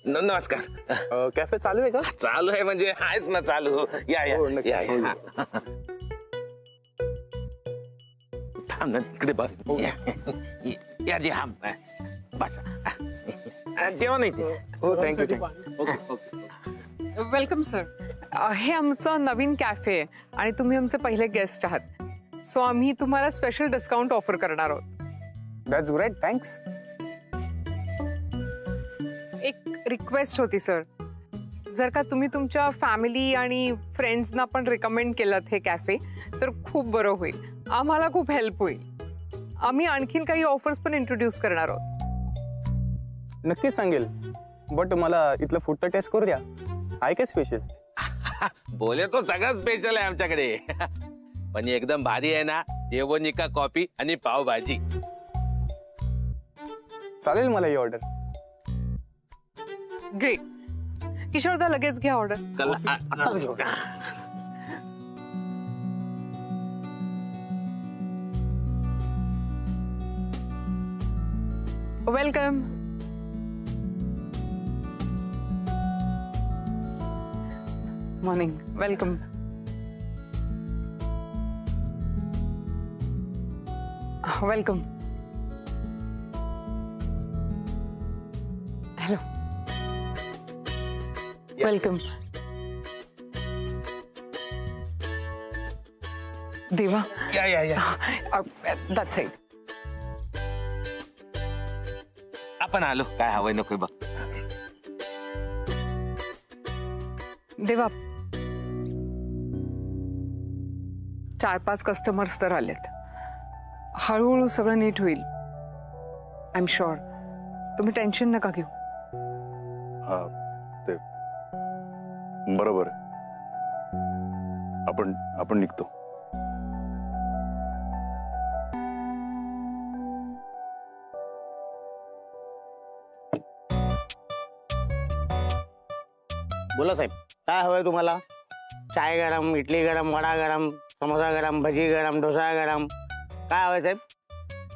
नमस्कार. कॅफे चालू आहे का? चालू आहे म्हणजे आहेच ना चालू. या या हो, नक्की. या या. थांब ना इकडे बघ. या जी हा बस तेव्हा नाही ते. हो, थँक्यू. Welcome sir. हे आमचं नवीन कॅफे आहे आणि तुम्ही आमचे पहिले गेस्ट आहात, सो आम्ही तुम्हाला स्पेशल डिस्काउंट ऑफर करणार आहोत. That's great, thanks. एक रिक्वेस्ट होती सर, जर का तुम्ही तुमच्या फॅमिली आणि फ्रेंड्सना पण रिकमेंड केलं हे कॅफे तर खूप बरं होईल. आम्हाला खूप हेल्प होईल. आम्ही आणखीन काही ऑफर्स पण इंट्रोड्यूस करणार आहोत. नक्कीच सांगेल, बट मला इथलं फूड तर टेस्ट करू द्या. आहे काय स्पेशल? बोले तो सगळं स्पेशल आहे आमच्याकडे. पण एकदम भारी आहे ना, येवनिका कॉफी आणि पावभाजी. चालेल मला ही ऑर्डर. ग्रेट. किशोरदा लगेच घ्या ऑर्डर. आताच घेऊ. Welcome. Morning. Welcome. Welcome. Hello. Welcome. देवा. या या या. That's it. आपण आलो. काय हवंय नको बघ. देवा, 4-5 कस्टमर्स तर आलेत. हळूहळू सगळं नीट होईल. I am sure. तुम्ही टेन्शन नका घेऊ. हा, ते बरोबर आहे. आपण निघतो. बोला साहेब, काय हवंय तुम्हाला? चाय गरम, इडली गरम, वडा गरम, समोसा गरम, भजी गरम, डोसा गरम, काय हवंय साहेब?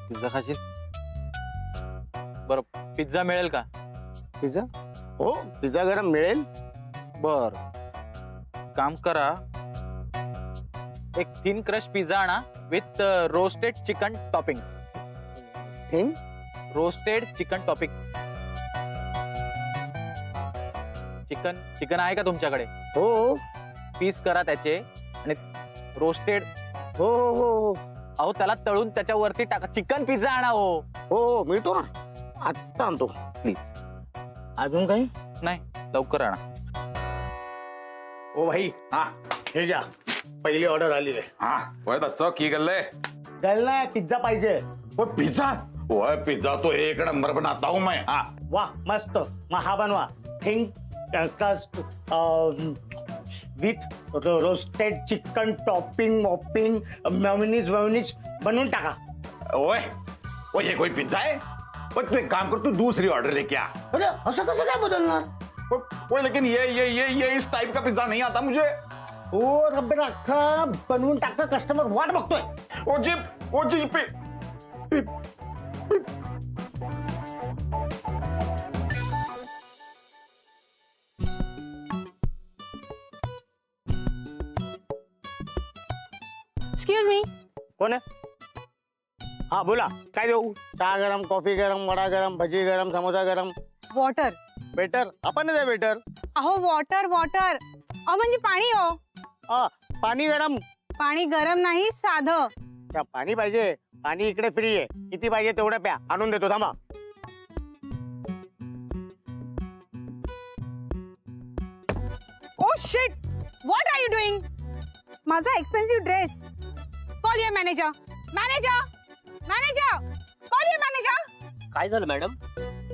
पिझ्झा खाशील? बर, पिझ्झा मिळेल का? पिझ्झा? हो, पिझ्झा गरम मिळेल. बर, काम करा, एक थिन क्रश पिझ्झा आणा with roasted chicken topping. Thin roasted chicken topping. Chicken आहे का तुमच्याकडे? हो पीस करा त्याचे आणि रोस्टेड. हो हो हो अहो त्याला तळून त्याच्यावरती टाका. चिकन पिझ्झा आणा. हो हो, मिळतो ना, आत्ता आणतो प्लीज. अजून काही नाही, लवकर आणा. ओ भाई, हा हे घ्या, पहिली ऑर्डर आली आहे. हा वय दसो की गल्ले गल्ला पिझ्झा पाहिजे. वो पिज्जा. वो पिज्जा तो एक नंबर बनाता हूँ मैं. हाँ वा, मस्त. मग हा बनवा, think crust with roasted chicken topping mopping mayonnaise बनवून टाका. ओए वो ये कोई पिज्जा है? पर तू एक काम कर, तू दूसरी ऑर्डर लेके आ. अरे असं कसं काय बदलणार? वो लेकिन ये इस टाइप का पिज्जा नहीं आता मुझे. ओ रब्बे, अख्खा बनवून टाका, कस्टमर वाट बघतोय. वो जी पे एक्सक्यूज मी. कोण आहे? हा बोला, काय देऊ? चहा गरम, कॉफी गरम, वडा गरम, भजी गरम, समोसा गरम. वॉटर. वेटर, आपण द्या वेटर. अहो वॉटर वॉटर. अहो म्हणजे पाणी. हो, हा, पाणी गरम. पाणी गरम नाही, साधं. त्या पाणी पाहिजे. पाणी इकडे फ्री आहे, किती पाहिजे तेवढं प्या, आणून देतो. थांबा. Oh shit, what are you doing? माझा expensive dress. Call your manager. Manager manager call your manager. काय झालं मॅडम?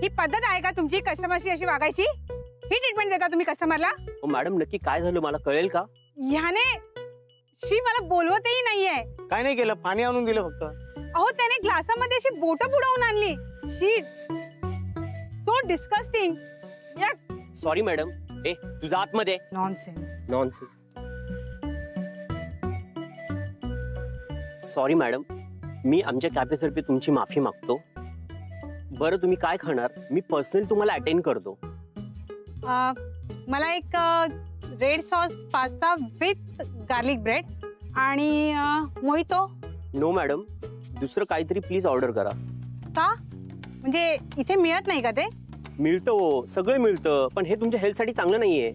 ही पद्धत आहे का तुमची कस्टमरशी अशी वागायची? ही ट्रीटमेंट देता तुम्ही कस्टमरला? मॅडम नक्की काय झालं मला कळेल का? ह्याने शी मला बोलवतही नाहीये. काय नाही केलं, पाणी आणून दिलं फक्त. अहो त्याने ग्लासामध्ये अशी बोट बुडवून आणली. Shit, so disgusting. Sorry madam. ए तुझा आतमध्ये. नॉनसेन्स. नॉनसेन्स. सॉरी मॅडम, मी आमच्या कॅफेतर्फे तुमची माफी मागतो. बरं तुम्ही काय खाणार? मी पर्सनली तुम्हाला अटेंड करतो. मला एक red sauce pasta with garlic bread आणि मोहितो. नो मॅडम, दुसरं काहीतरी प्लीज ऑर्डर करा. का म्हणजे इथे मिळत नाही का ते? मिळतं हो, सगळं मिळतं, पण हे तुमच्या हेल्थसाठी चांगलं नाहीये.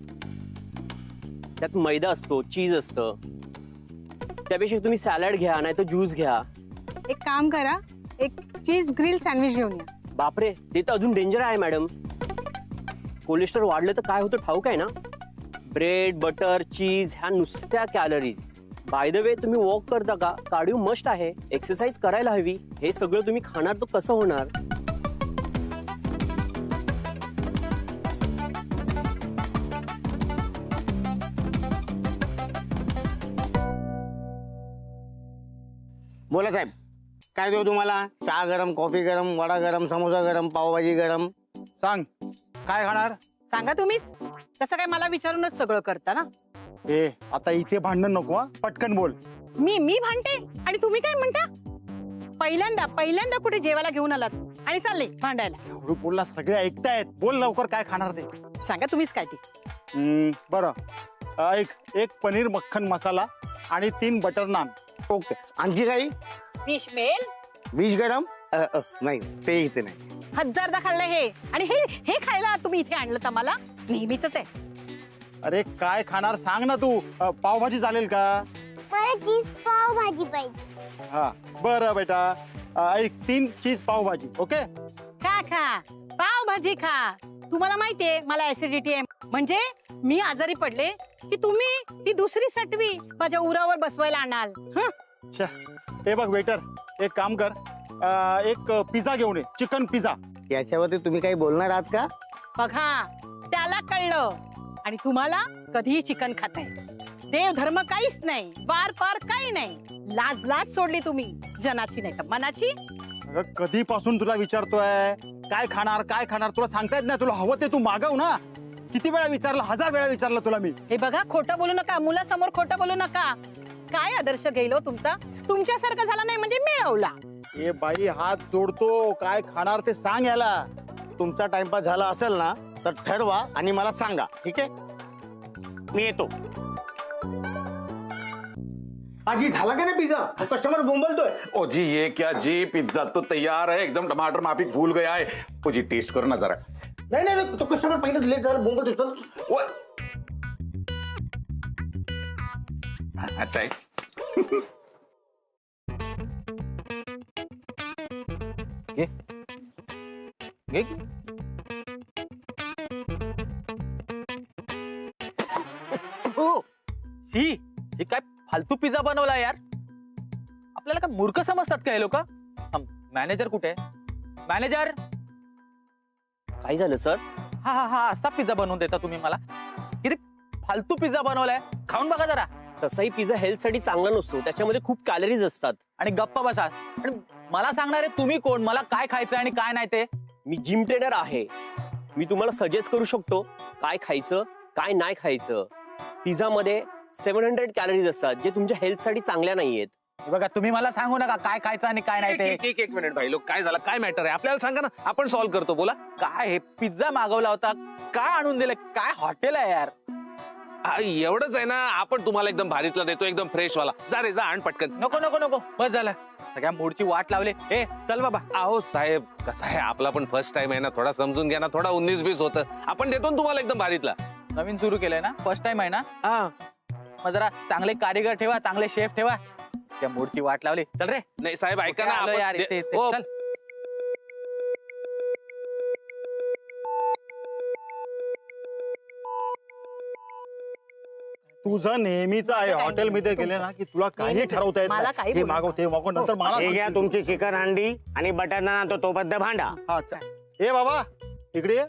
त्यात मैदा असतो, चीज असतं. त्यापेक्षा तुम्ही सॅलड घ्या, नाही तर ज्यूस घ्या. एक काम करा, एक चीज ग्रिल सँडविच घेऊन या. बापरे, ते तर अजून डेंजर आहे मॅडम. कोलेस्ट्रॉल वाढलं तर काय होतं ठाऊक आहे ना? ब्रेड, बटर, चीज ह्या नुसत्या कॅलरीज. बाय द वे, तुम्ही वॉक करता का? कार्डिओ मस्ट आहे, एक्सरसाइज करायला हवी. हे सगळं तुम्ही खाणार तर कसं होणार? बोला साहेब, काय देऊ तुम्हाला? चहा गरम, कॉफी गरम, वडा गरम, समोसा गरम, पावभाजी गरम. सांग काय खाणार? सांगा तुम्हीच. तसं काय मला विचारूनच सगळं करता ना? ए आता इथे भांडण नको हा, पटकन बोल. मी भांडते आणि तुम्ही काय म्हणता? पहिल्यांदा कुठे जेवायला घेऊन आलात आणि चालले भांडायला. एवढं बोलला, सगळे ऐकतायत. बोल लवकर, काय खाणार ते? सांगा तुम्हीच काय ते. बरं, एक पनीर मक्खन मसाला आणि 3 बटर नान. ओके. आणखी काही? फिश मेल बीज गरम? नाही, ते इथे नाही. 1000दा खाल्लं हे आणि हे खायला तुम्ही इथे आणलं आम्हाला? नेहमीच आहे. अरे काय खाणार सांग ना तू. पावभाजी चालेल का? मला चीज पाव भाजी पाहिजे. हा बरं बेटा, एक 3 चीज पावभाजी. ओके. खा पाव भाजी खा. तुम्हाला माहितीये मला ऍसिडिटी आहे, म्हणजे मी आजारी पडले की तुम्ही ती दुसरी सटवी माझ्या उरावर बसवायला आणाल. अच्छा, हे बघ वेटर, एक काम कर, एक पिझ्झा घेऊन ये, चिकन पिझ्झा. याच्यावरती तुम्ही काही बोलणार आहात का? बघा, त्याला कळलं आणि तुम्हाला कधीही चिकन खाताय. देव धर्म काहीच नाही, वार पार काही नाही. लाज सोडली तुम्ही, जनाची नाही तर मनाची. अगं कधीपासून तुला विचारतोय काय खाणार तुला सांगता येत नाही? तुला हवं ते तू मागव ना. किती वेळा विचारलं? 1000 वेळा विचारलं तुला मी. हे बघा, खोटं बोलू नका, मुलासमोर खोटं बोलू नका. काय आदर्श गेलो तुमचा? तुमच्यासारखं झाला नाही म्हणजे मिळवला. ए बाई, हात जोडतो, काय खाणार ते सांग याला. तुमचा टाइमपास झाला असेल ना तर ठरवा आणि मला सांगा, ठीक आहे? मी येतो. आजी झाला का ना पिझ्झा? कस्टमर बोंबलतोय. ओ जी, ये क्या जी, पिज्जा तो तैयार है, एकदम टमाटर माफी भूल गया है. ओ जी, टेस्ट करो ना जरा. नाही, तो कस्टमर पहिलं लेट झाला, बोंबलतोय. ओ, अच्छा है. हे काय फालतू पिझ्झा बनवला यार. आपल्याला काय मूर्ख समजतात का हे लोक? मॅनेजर कुठे? मॅनेजर, काय झालं सर? हा असा पिझ्झा बनवून देता तुम्ही मला? किती फालतू पिझ्झा बनवलाय, खाऊन बघा जरा. तसाही पिझ्झा हेल्थसाठी चांगला नसतो, त्याच्यामध्ये खूप कॅलरीज असतात. आणि गप्पा बसा. आणि मला सांगणारे तुम्ही कोण? मला काय खायचं आणि काय नाही ते? मी जिम ट्रेनर आहे. मी तुम्हाला सजेस्ट करू शकतो काय खायचं काय नाही खायचं. पिझ्झा मध्ये 700 कॅलरीज असतात, जे तुमच्या हेल्थसाठी चांगल्या नाहीयेत. बघा, तुम्ही मला सांगू नका काय खायचं आणि काय नाही ते. एक मिनिट भाई लोक, काय झालं? काय मॅटर आहे? आपल्याला सांगा ना, आपण सॉल्व्ह करतो. बोला. काय हे पिझ्झा मागवला होता, काय आणून दिलं? काय हॉटेल आहे यार. एवढंच आहे ना, आपण तुम्हाला एकदम भारीतला देतो, एकदम फ्रेश वाला. जा रे, जा आण पटकन. नको, बस झालं. सगळ्या मूडची वाट लावले. हे चल बाबा. अहो साहेब, कसं आहे, आपला पण फर्स्ट टाइम आहे ना, थोडा समजून घ्या ना. थोडा 19-20 होतं, आपण देतो ना तुम्हाला एकदम भारीतला. नवीन सुरू केलंय ना, फर्स्ट टाइम आहे ना. हा, मग जरा चांगले कारीगर ठेवा, चांगले शेफ ठेवा. त्या मूडची वाट लावली. चल रे. नाही साहेब, ऐका ना. आलो आपण यार इथे. हो, चल. तुझं नेहमीच आहे हॉटेलमध्ये गेले ना की तुला काही ठरवता येत मला नाही. काही हे बोलू मागव ते मागव, नंतर मला हे घ्या तुमची चिकन हंडी आणि बटर नान, तो बद्द भांडा. हा चल. ए बाबा, इकडे ये.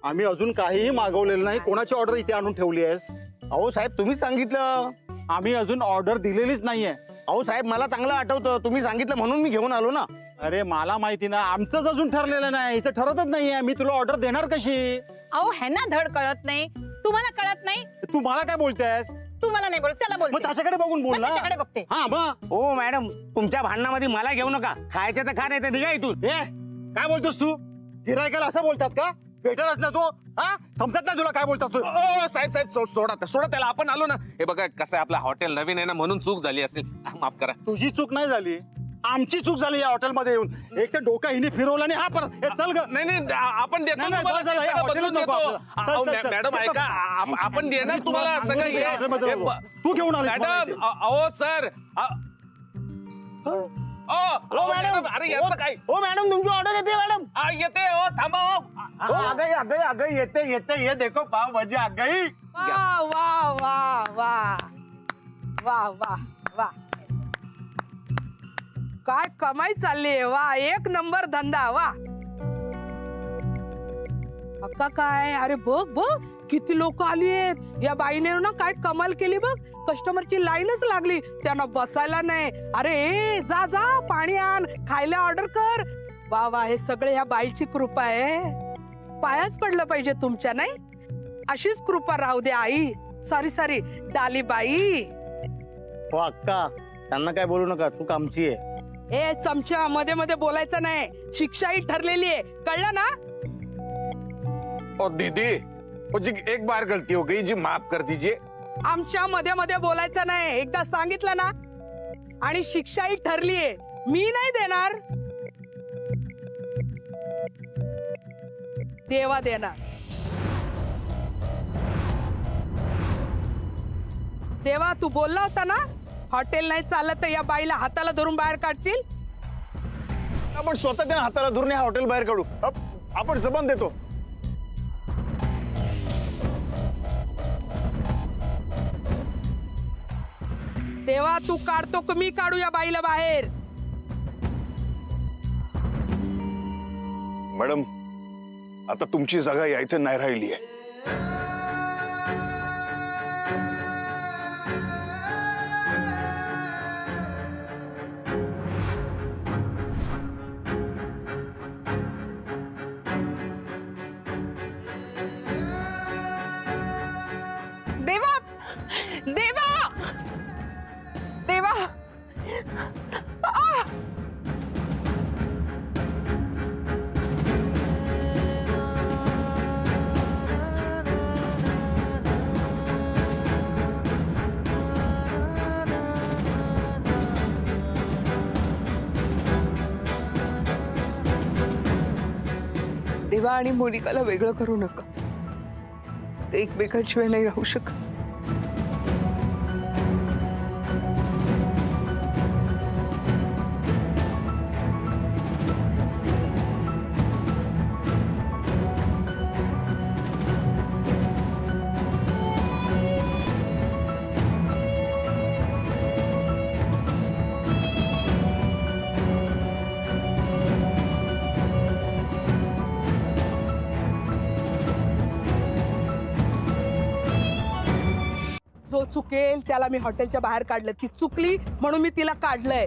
आम्ही अजून काहीही मागवलेलं नाही. कोणाची ऑर्डर इथे आणून ठेवली आहेस? अहो साहेब, तुम्हीच सांगितलं. आम्ही अजून ऑर्डर दिलेलीच नाहीये. अहो साहेब, मला चांगलं आठवतं, तुम्ही सांगितलं म्हणून मी घेऊन आलो ना. अरे मला माहिती ना, आमचंच अजून ठरलेलं नाही. हिचं ठरतच नाहीये. मी तुला ऑर्डर देणार कशी? अहो ह्यांना धड कळत नाही, तुम्हाला कळत नाही. तू मला काय बोलतेस? तुम्हाला नाही बोलत, त्याला मग बोलते. त्याच्याकडे बघून बोल ना. त्याच्याकडे बघते. हा मग. हो मॅडम, तुमच्या भांडणामध्ये मला घेऊ नका. खायचं तर खा, नाही तर निघा इथून. ए काय बोलतोस तू? गिरायकाला असं बोलतात का? वेटरच ना तो. हा समजत नाही तुला काय बोलतोस तू? ओ साहेब साहेब सोडा त्याला, आपण आलो ना. हे बघा कसं आहे, आपलं हॉटेल नवीन आहे ना, म्हणून चूक झाली असेल, माफ करा. तुझी चूक नाही झाली, आमची चूक झाली या हॉटेलमध्ये येऊन. एक तर डोका हिने फिरवला आणि हा परत हे चल ग. नाही आपण देतो नाही, नाही, तुम्हाला, बस झालं, ते हे सगळं हॉटेलच बदलून नको देतो. आपल्याला. चल, चल, चल. मॅडम ऐका, आपण देणार तुम्हाला सगळं सांगतो तुला हॉटेलमध्ये हे. राहू. तू घेऊन आलीस मला मॅडम इथे. अहो सर, हो मॅडम, अरे याचं काय हो मॅडम, तुमची ऑर्डर येते मॅडम. येते हो, थांबा हो. आ गई येते ये देखो पाव भाजी आ गई. वा वा वा वा वा वा वा, काय कमाई चालली आहे. वा, एक नंबर धंदा. वा अक्का काय, अरे बघ बघ किती लोक आली आहेत. या बाईने ना काय कमाल केली बघ, कस्टमरची लाईनच लागली, त्यांना बसायला नाही. अरे जा जा, पाणी आण, खायला ऑर्डर कर. वा वा, हे सगळे ह्या बाईची कृपा आहे. पायाच पडलं पाहिजे तुमच्या, नाही? अशीच कृपा राहू दे आई. सॉरी डाली बाई. हो अक्का, त्यांना काय बोलू नका, चूक आमची आहे. ए चमच्या, मध्ये मध्ये बोलायचं नाही, शिक्षाही ठरलेली आहे, कळलं ना? ओ दीदी, ओ जी एक बार गलती हो गई जी, माफ कर दीजिए. आमच्या मध्ये मध्ये बोलायचं नाही, एकदा सांगितलं ना. आणि शिक्षाही ठरलीये, मी नाही देणार, देवा देणार. देवा, तू बोलला होता ना हॉटेल नाही चालत तर या बाईला हाताला धरून बाहेर काढशील. आपण स्वतः त्या हाताला धरून हा हॉटेल बाहेर काढू. आपण जबान देतो. देवा, तू काढतो की मी काढू या बाईला बाहेर? मॅडम, आता तुमची जागा यायचं नाही राहिली आहे. देवा देवा देवा, आ! देवा आणि मोनिकाला वेगळं करू नका, ते एकमेकांशिवाय नाही राहू शकत. जो चुकेल त्याला मी हॉटेलच्या बाहेर काढलं. ती चुकली म्हणून मी तिला काढलंय.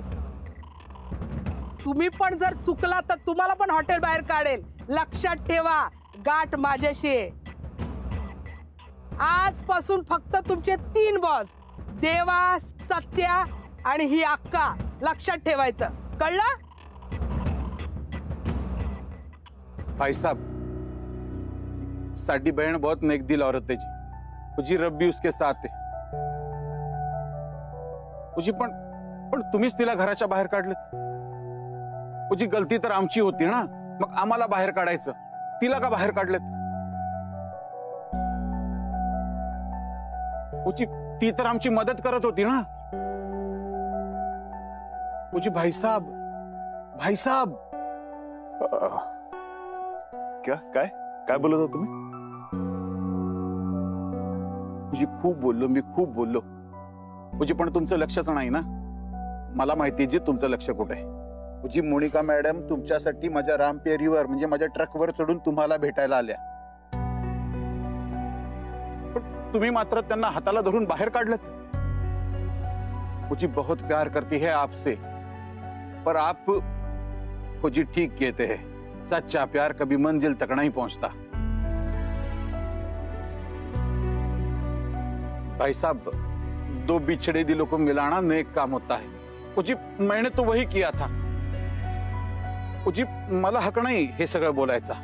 तुम्ही पण जर चुकला तर तुम्हाला पण हॉटेल बाहेर काढेल. लक्षात ठेवा, गाठ माझ्याशी आहे. आजपासून फक्त तुमचे 3 बॉस, देवा, सत्या आणि ही अक्का. लक्षात ठेवायचं, कळलं? भाई साहब, साडी बहन बहुत नेक दिल औरत है जी रब भी उसके साथ है जी. पण तुम्हीच तिला घराच्या बाहेर काढलेत. जी गलती तर आमची होती ना, मग आम्हाला बाहेर काढायचं, तिला का बाहेर काढलेत? ती तर आमची मदत करत होती ना. भाई साहब काय बोलत हो तुम्ही? खूप बोललो मी, खूप बोललो. पण तुमचं लक्षच नाही ना. मला माहिती जी तुमचं लक्ष कुठे आहे. मोनिका मॅडम तुमच्यासाठी माझ्या रामपेरीवर म्हणजे माझ्या ट्रकवर चढून तुम्हाला भेटायला आल्या. पण तुम्ही मात्र त्यांना हाताला धरून बाहेर काढलं. बहुत प्यार करती है आपसे, पर आप जी ठीक कहते हैं, सच्चा प्यार कभी मंजिल तक नहीं पहुंचता. भाई साहब, 2 बिछड़े दिलों को मिलाना नेक काम होता है. मैंने तो वही किया था. मला हक नाही हे सगळं बोलायचा.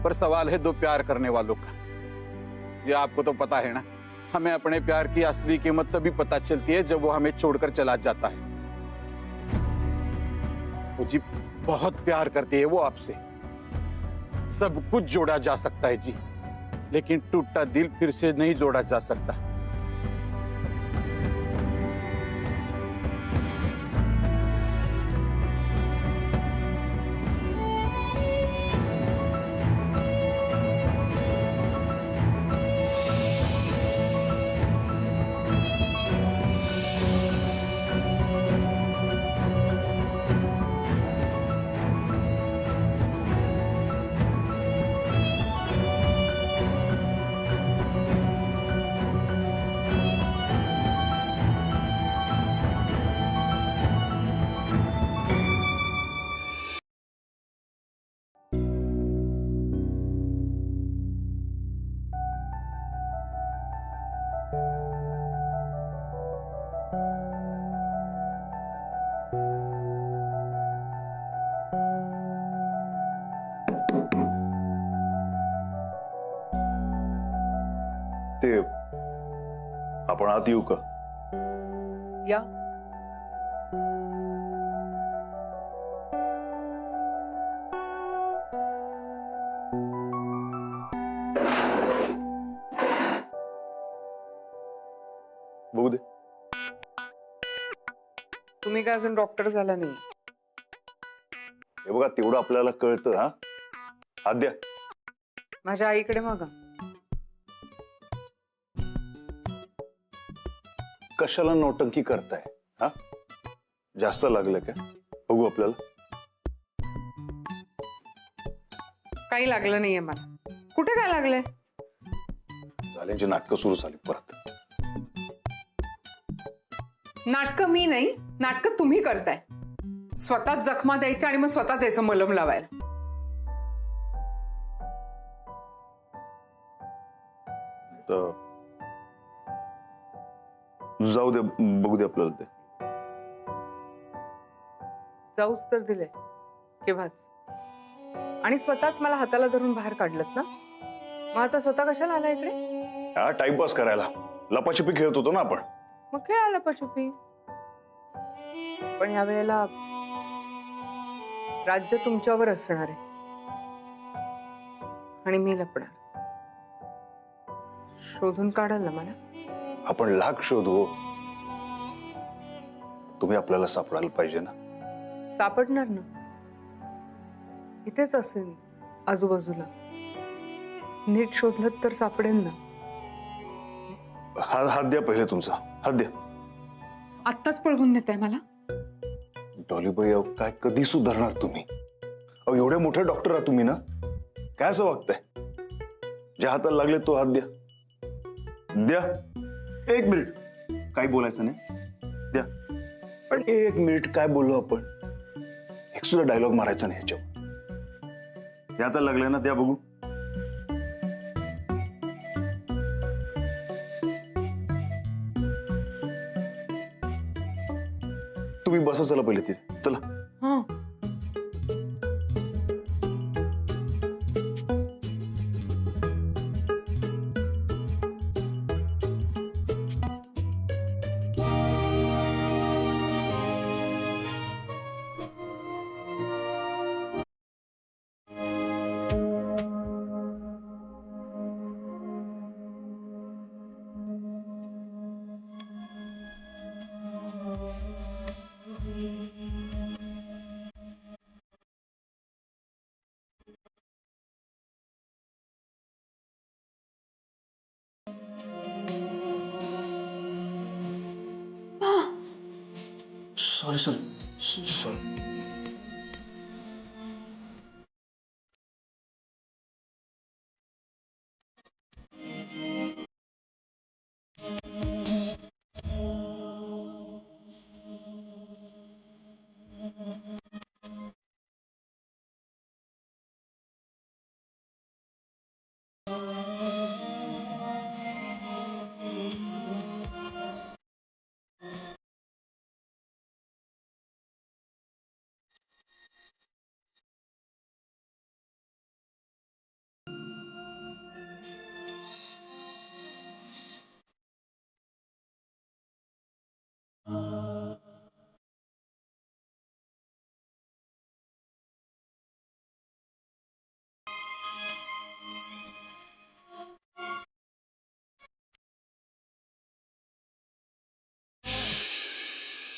पर सवाल है दो प्यार करने वालों का। ये आपको तो पता है ना, हमें अपने प्यार की असली कीमत तभी पता चलती है जब वो हमें छोड़कर चला जाता है। वो जी बहुत प्यार करती है वो आपसे। सब कुछ जोड़ा जा सकता है जी, लेकिन टूटा दिल फिर से नहीं जोड़ा जा सकता। ते आपण आत येऊ का? या. बघू दे. तुम्ही काय अजून डॉक्टर झाला नाही. हे बघा, तेवढं आपल्याला कळतं. हा, हात द्या. माझ्या आईकडे मागा. कशाला नौटंकी करताय? हा, जास्त लागलं का? बघू आपल्याला. काही लागलं नाहीये मला. कुठे काय लागलंय? झाल्यांची नाटकं सुरू झाली परत. नाटकं मी नाही, नाटकं तुम्ही करताय. स्वतःच जखमा द्यायच्या आणि मग स्वतःच याचं मलम लावायला. तर जाऊ दे, बघू दे आपल्याला ते. जाऊच तर दिले केव्हाच. आणि स्वतःच मला हाताला धरून बाहेर काढलत ना. मग आता स्वतः कशाला आला इकडे? हा, टाइमपास करायला. लपाछपी खेळत होतो ना आपण. मग खेळा लपाछपी. पण ह्या वेळेला राज्य तुमच्यावर असणार आहे आणि मी लपणार. शोधून काढाल ना मला? आपण लाख शोधू. तुम्ही आपल्याला सापडायला पाहिजे ना. सापडणार ना. इथेच असेल आजूबाजूला. नीट शोधलं तर सापडेल ना. हात द्या पहिले तुमचा. हात द्या. आत्ताच पळवून देताय मला? डॉलीबाई, अहो काय कधी सुधारणार तुम्ही? अहो एवढे मोठे डॉक्टर आहात तुम्ही ना. काय असं वागताय? ज्या हाताला लागले तो हात द्या. द्या. एक मिनिट, काही बोलायचं नाही. द्या. पण 1 मिनिट काय बोललो आपण? एक सुद्धा डायलॉग मारायचा नाही ह्याच्यावर. द्या हाताला लागले ना, द्या बघू. तुम्ही बसा, चला पहिले तिथे. चला. हा. सॉरी.